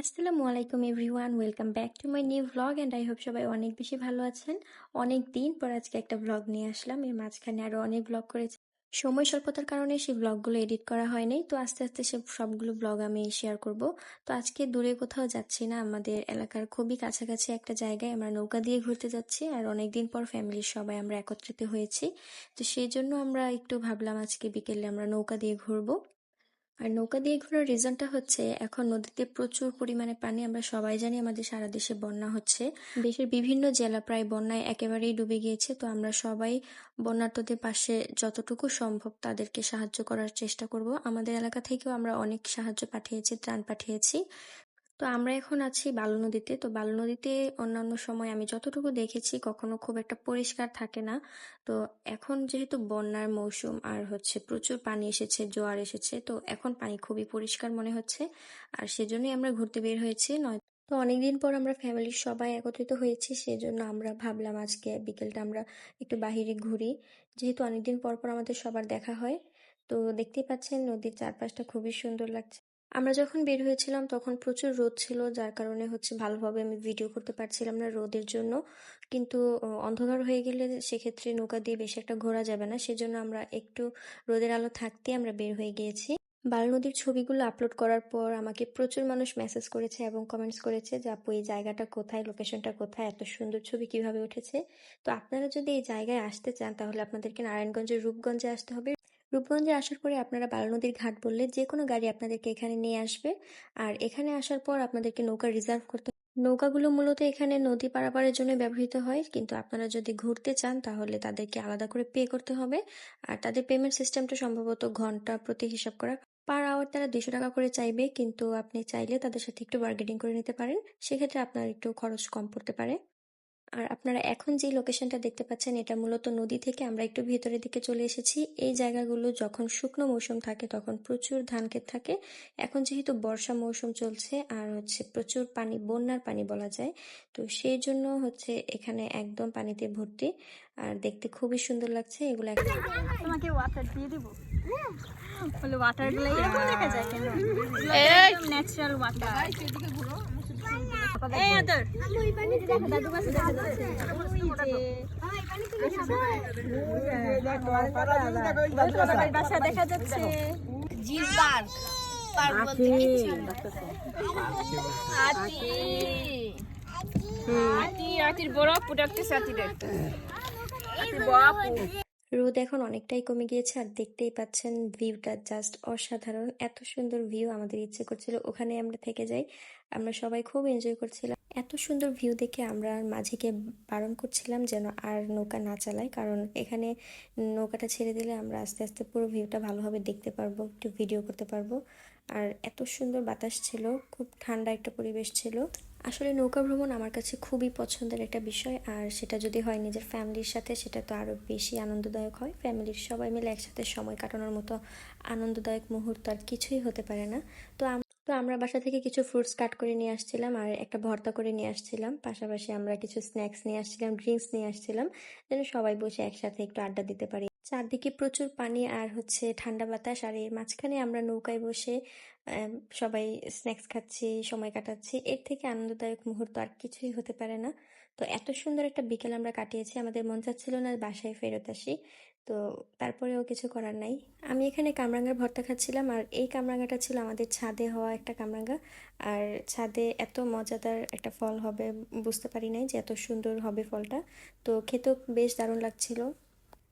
আসসালামু আলাইকুম everyone, welcome back to my new vlog and I hope সবাই অনেক বেশি ভালো আছেন। অনেক দিন পর আজকে একটা ভ্লগ নিয়ে আসলাম। এর মাঝখানে আরও অনেক ভ্লগ করেছি, সময় স্বল্পতার কারণে সেই ভ্লগগুলো এডিট করা হয় নাই। তো আস্তে আস্তে সবগুলো ভ্লগ আমি শেয়ার করব। তো আজকে দূরে কোথাও যাচ্ছি না, আমাদের এলাকার খুবই কাছাকাছি একটা জায়গায় আমরা নৌকা দিয়ে ঘুরতে যাচ্ছি। আর অনেকদিন পর ফ্যামিলির সবাই আমরা একত্রিত হয়েছি। তো সেই জন্য আমরা একটু ভাবলাম আজকে বিকেলে আমরা নৌকা দিয়ে ঘুরবো। আর নৌকা দিয়ে ঘোরার রিজনটা হচ্ছে এখন নদীতে প্রচুর পরিমাণে পানি। আমরা সবাই জানি আমাদের সারা দেশে বন্যা হচ্ছে, দেশের বিভিন্ন জেলা প্রায় বন্যায় একেবারেই ডুবে গিয়েছে। তো আমরা সবাই বন্যার্তদের পাশে যতটুকু সম্ভব তাদেরকে সাহায্য করার চেষ্টা করব। আমাদের এলাকা থেকেও আমরা অনেক সাহায্য পাঠিয়েছি, ত্রাণ পাঠিয়েছি। তো আমরা এখন আছি বালু নদীতে। তো বালু নদীতে অন্যান্য সময় আমি যতটুকু দেখেছি কখনো খুব একটা পরিষ্কার থাকে না। তো এখন যেহেতু বন্যার মৌসুম আর হচ্ছে প্রচুর পানি এসেছে, জোয়ার এসেছে, তো এখন পানি খুবই পরিষ্কার মনে হচ্ছে। আর সেজন্যই আমরা ঘুরতে বের হয়েছি। নয় তো অনেকদিন পর আমরা ফ্যামিলির সবাই একত্রিত হয়েছি, সেজন্য আমরা ভাবলাম আজকে বিকেলটা আমরা একটু বাহিরে ঘুরি, যেহেতু অনেকদিন পর পর আমাদের সবার দেখা হয়। তো দেখতেই পাচ্ছেন নদীর চারপাশটা খুবই সুন্দর লাগছে। আমরা যখন বের হয়েছিলাম তখন প্রচুর রোদ ছিল, যার কারণে হচ্ছে ভালোভাবে আমি ভিডিও করতে পারছিলাম না রোদের জন্য। কিন্তু অন্ধকার হয়ে গেলে সেক্ষেত্রে নৌকা দিয়ে বেশি একটা ঘোরা যাবে না, সেজন্য আমরা একটু রোদের আলো থাকতে আমরা বের হয়ে গিয়েছি। বাল নদীর ছবিগুলো আপলোড করার পর আমাকে প্রচুর মানুষ মেসেজ করেছে এবং কমেন্টস করেছে যে আপু এই জায়গাটা কোথায়, লোকেশনটা কোথায়, এত সুন্দর ছবি কিভাবে উঠেছে। তো আপনারা যদি এই জায়গায় আসতে চান তাহলে আপনাদেরকে নারায়ণগঞ্জের রূপগঞ্জে আসতে হবে। রূপগঞ্জে আসার পরে আপনারা বালু নদীর ঘাট বললে যে কোনো গাড়ি আপনাদেরকে এখানে নিয়ে আসবে। আর এখানে আসার পর আপনাদেরকে নৌকা রিজার্ভ করতে হবে। নৌকাগুলো মূলত এখানে নদী পারাপারের জন্য ব্যবহৃত হয়, কিন্তু আপনারা যদি ঘুরতে চান তাহলে তাদেরকে আলাদা করে পে করতে হবে। আর তাদের পেমেন্ট সিস্টেমটা সম্ভবত ঘন্টা প্রতি হিসাব করা। পার আওয়ার তারা 200 টাকা করে চাইবে, কিন্তু আপনি চাইলে তাদের সাথে একটু বার্গেনিং করে নিতে পারেন, সেক্ষেত্রে আপনার একটু খরচ কম পড়তে পারে। আর আপনারা এখন যে লোকেশনটা দেখতে পাচ্ছেন এটা মূলত নদী থেকে আমরা একটু ভেতরের দিকে চলে এসেছি। এই জায়গাগুলো যখন শুকনো মৌসুম থাকে তখন প্রচুর ধান ক্ষেত থাকে। এখন যেহেতু বর্ষা মৌসুম চলছে আর হচ্ছে প্রচুর পানি, বন্যার পানি বলা যায়, তো সেই জন্য হচ্ছে এখানে একদম পানিতে ভর্তি। আর দেখতে খুবই সুন্দর লাগছে এগুলো। তোমাকে ওয়াটার দিয়ে দিব, বলে ওয়াটার গুলো এরকম দেখা যায় কেন? একদম ন্যাচারাল ওয়াটার। এই আদর ওই পানিতে দেখো দাদু কাছে দেখা যাচ্ছে, ওই যে বাসা দেখা যাচ্ছে। জিলবার পার্ক বলতে কিছু না। আতি আতি আতির বড় প্রোডাক্ট সাথীদের আতির বড়। রোদ এখন অনেকটাই কমে গিয়েছে আর দেখতেই পাচ্ছেন ভিউটা জাস্ট অসাধারণ। এত সুন্দর ভিউ, আমাদের ইচ্ছে করছিল ওখানে আমরা থেকে যাই। আমরা সবাই খুব এনজয় করছিলাম। এত সুন্দর ভিউ দেখে আমরা মাঝিকে বারণ করছিলাম যেন আর নৌকা না চালায়, কারণ এখানে নৌকাটা ছেড়ে দিলে আমরা আস্তে আস্তে পুরো ভিউটা ভালোভাবে দেখতে পারবো, একটু ভিডিও করতে পারবো। আর এত সুন্দর বাতাস ছিল, খুব ঠান্ডা একটা পরিবেশ ছিল। আসলে নৌকা ভ্রমণ আমার কাছে খুবই পছন্দের একটা বিষয়, আর সেটা যদি হয় নিজের ফ্যামিলির সাথে সেটা তো আরও বেশি আনন্দদায়ক হয়। ফ্যামিলির সবাই মিলে একসাথে সময় কাটানোর মতো আনন্দদায়ক মুহূর্ত আর কিছুই হতে পারে না। তো আমরা বাসা থেকে কিছু ফ্রুটস কাট করে নিয়ে আসছিলাম আর একটা ভর্তা করে নিয়ে আসছিলাম, পাশাপাশি আমরা কিছু স্ন্যাক্স নিয়ে আসছিলাম, ড্রিঙ্কস নিয়ে আসছিলাম, যেন সবাই বসে একসাথে একটু আড্ডা দিতে পারি। চারদিকে প্রচুর পানি আর হচ্ছে ঠান্ডা বাতাস, আর এর মাঝখানে আমরা নৌকায় বসে আম, সবাই স্ন্যাক্স খাচ্ছি, সময় কাটাচ্ছি। এর থেকে আনন্দদায়ক মুহূর্ত আর কিছুই হতে পারে না। তো এত সুন্দর একটা বিকেল আমরা কাটিয়েছি, আমাদের মন চাচ্ছিল না বাসায় ফেরত আসি। তো তারপরেও কিছু করার নাই। আমি এখানে কামরাঙ্গার ভর্তা খাচ্ছিলাম, আর এই কামরাঙ্গাটা ছিল আমাদের ছাদে হওয়া একটা কামরাঙ্গা। আর ছাদে এত মজাদার একটা ফল হবে বুঝতে পারি নাই যে এত সুন্দর হবে ফলটা। তো খেতেও বেশ দারুণ লাগছিল।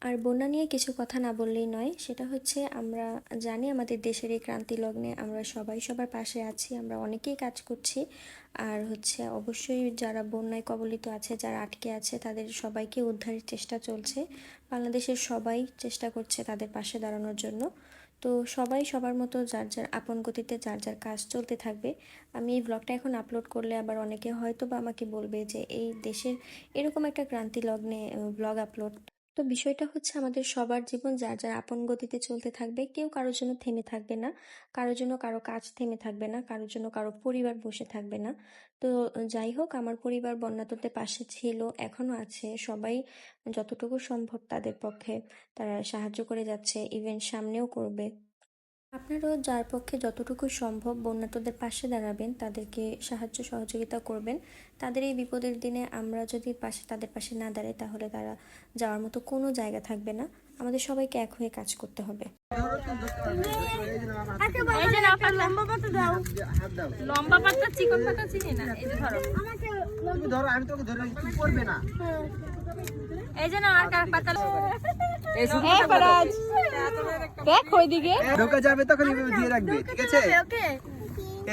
আর বন্যা নিয়ে কিছু কথা না বললেই নয়, সেটা হচ্ছে আমরা জানি আমাদের দেশের এই ক্রান্তি লগ্নে আমরা সবাই সবার পাশে আছি, আমরা অনেকেই কাজ করছি। আর হচ্ছে অবশ্যই যারা বন্যায় কবলিত আছে, যারা আটকে আছে, তাদের সবাইকে উদ্ধারের চেষ্টা চলছে। বাংলাদেশের সবাই চেষ্টা করছে তাদের পাশে দাঁড়ানোর জন্য। তো সবাই সবার মতো যার যার আপন গতিতে যার যার কাজ চলতে থাকবে। আমি এই ব্লগটা এখন আপলোড করলে আবার অনেকে হয়তো বা আমাকে বলবে যে এই দেশের এরকম একটা ক্রান্তি লগ্নে ব্লগ আপলোড। তো বিষয়টা হচ্ছে আমাদের সবার জীবন যার যার আপন গতিতে চলতে থাকবে, কেউ কারোর জন্য থেমে থাকবে না, কারোর জন্য কারো কাজ থেমে থাকবে না, কারোর জন্য কারো পরিবার বসে থাকবে না। তো যাই হোক, আমার পরিবার বন্যাতুরদের পাশে ছিল, এখনো আছে। সবাই যতটুকু সম্ভব তাদের পক্ষে তারা সাহায্য করে যাচ্ছে, ইভেন সামনেও করবে। আপনারাও যার পক্ষে যতটুকু সম্ভব বন্যার্তদের পাশে দাঁড়াবেন, তাদেরকে সাহায্য সহযোগিতা করবেন। তাদের এই বিপদের দিনে আমরা যদি তাদের পাশে না দাঁড়াই, তাহলে তারা যাওয়ার মতো কোনো জায়গা থাকবে না। আমাদের সবাইকে এক হয়ে কাজ করতে হবে। এই যে নাও, লম্বা পাতা দাও। লম্বা পাতা চিকন পাতা চিনি না, এই যে ধরো। তুমি ধরো, আমি তোকে ধরে রাখছি, তুই করবে না। এই যে নাও, আর কার পাতা। এই ফরাজ দেখ ওইদিকে নৌকা যাবে তখন এভাবে দিয়ে রাখবে, ঠিক আছে? ওকে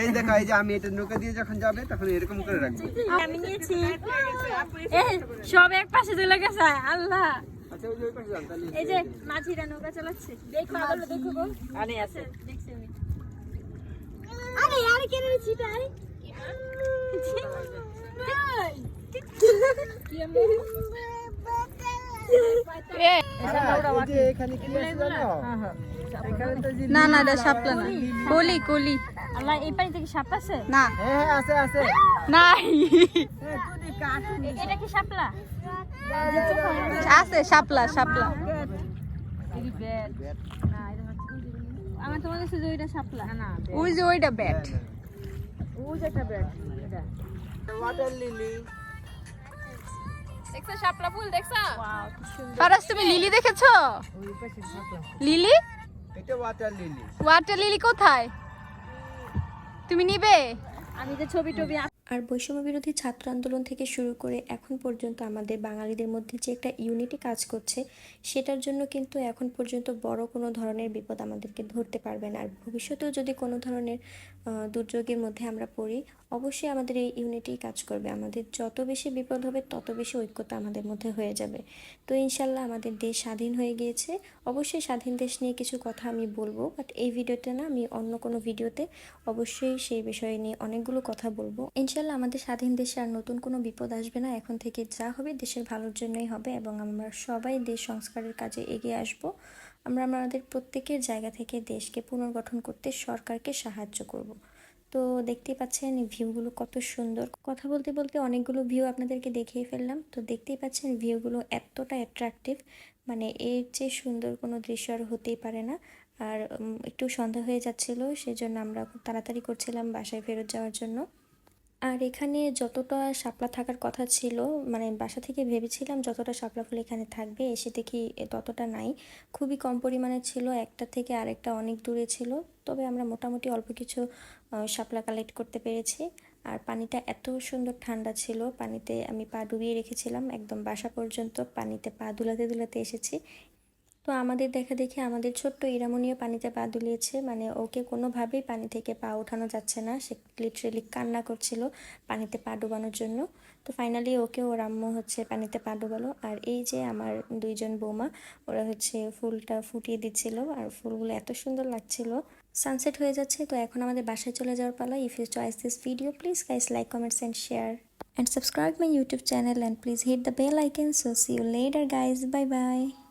এই দেখো, এই যে আমি এটা নৌকা দিয়ে যখন যাবে তখন এরকম করে রাখবে। আমি নিয়েছি। এই সব এক পাশে চলে গেছে, আল্লাহ। আচ্ছা, ওই যে ওই পাশে যান তাহলে। এই যে মাঝিরা নৌকা চালাচ্ছে, দেখো আদলে দেখো গো। আরে আছে, দেখছি আমি। আরে यार কেন ছিটাই? কি আমি এখানে কি আছে জানো? এখানে তো যে না না, এটা শাপলা না, কলি কলি। আল্লাহ, এই পানি থেকে সাপ আছে? না হ্যাঁ হ্যাঁ, আছে আছে। নাই, এটা কি শাপলা? আছে শাপলা শাপলা। আমার তো মনে হচ্ছে যে ওইটা শাপলা। না ওই যে ওইটা ব্যাট। ওই যে একটা ব্যাট, এটা ওয়াটার লিলি। দেখছো শাপলা ফুল দেখছো? ওয়াও, কি সুন্দর। ফারাজ, তুমি লিলি দেখেছো? লিলি, এটা ওয়াটার লিলি। ওয়াটার লিলি কোথায়? তুমি নিবে? আমি যে ছবি টবি আর বৈষম্য বিরোধী ছাত্র আন্দোলন থেকে শুরু করে এখন পর্যন্ত আমাদের বাঙালিদের মধ্যে যে একটা ইউনিটি কাজ করছে, সেটার জন্য কিন্তু এখন পর্যন্ত বড় কোনো ধরনের বিপদ আমাদেরকে ধরতে পারবে না। আর ভবিষ্যতেও যদি কোনো ধরনের দুর্যোগের মধ্যে আমরা পড়ি, অবশ্যই আমাদের এই ইউনিটি কাজ করবে। আমাদের যত বেশি বিপদ হবে, তত বেশি ঐক্যতা আমাদের মধ্যে হয়ে যাবে। তো ইনশাল্লাহ আমাদের দেশ স্বাধীন হয়ে গিয়েছে। অবশ্যই স্বাধীন দেশ নিয়ে কিছু কথা আমি বলবো, বাট এই ভিডিওতে না, আমি অন্য কোনো ভিডিওতে অবশ্যই সেই বিষয় নিয়ে অনেকগুলো কথা বলবো। ইনশাল্লাহ আমাদের স্বাধীন দেশে আর নতুন কোনো বিপদ আসবে না। এখন থেকে যা হবে দেশের ভালোর জন্যই হবে, এবং আমরা সবাই দেশ সংস্কারের কাজে এগিয়ে আসব। আমরা আমাদের প্রত্যেকের জায়গা থেকে দেশকে পুনর্গঠন করতে সরকারকে সাহায্য করব। তো দেখতেই পাচ্ছেন ভিউগুলো কত সুন্দর। কথা বলতে বলতে অনেকগুলো ভিউ আপনাদেরকে দেখিয়ে ফেললাম। তো দেখতেই পাচ্ছেন ভিউগুলো এতটা অ্যাট্রাকটিভ, মানে এর চেয়ে সুন্দর কোনো দৃশ্য আর হতেই পারে না। আর একটু সন্ধ্যা হয়ে যাচ্ছিল, সেজন্য আমরা খুব তাড়াতাড়ি করছিলাম বাসায় ফেরত যাওয়ার জন্য। আর এখানে যতটা শাপলা থাকার কথা ছিল, মানে বাসা থেকে ভেবেছিলাম যতটা শাপলা ফুল এখানে থাকবে, এসে দেখি ততটা নাই, খুবই কম পরিমাণে ছিল। একটা থেকে আরেকটা অনেক দূরে ছিল। তবে আমরা মোটামুটি অল্প কিছু শাপলা কালেক্ট করতে পেরেছি। আর পানিটা এত সুন্দর ঠান্ডা ছিল, পানিতে আমি পা ডুবিয়ে রেখেছিলাম, একদম বাসা পর্যন্ত পানিতে পা দুলাতে দুলাতে এসেছি। তো আমাদের দেখা দেখি আমাদের ছোট্ট ইরামনিও পানিতে পা দুলিয়েছে, মানে ওকে কোনোভাবেই পানি থেকে পা ওঠানো যাচ্ছে না, সে লিটারেলি কান্না করছিল পানিতে পা ডুবানোর জন্য। তো ফাইনালি ওকে ওর আম্মু হচ্ছে পানিতে পা ডুবালো। আর এই যে আমার দুইজন বৌমা, ওরা হচ্ছে ফুলটা ফুটিয়ে দিচ্ছিল, আর ফুলগুলো এত সুন্দর লাগছিল। সানসেট হয়ে যাচ্ছে, তো এখন আমাদের বাসায় চলে যাওয়ার পালা। If you choice this video, please guys like, comments and share and subscribe my YouTube channel, and please hit the bell icon. So see you later guys, bye bye.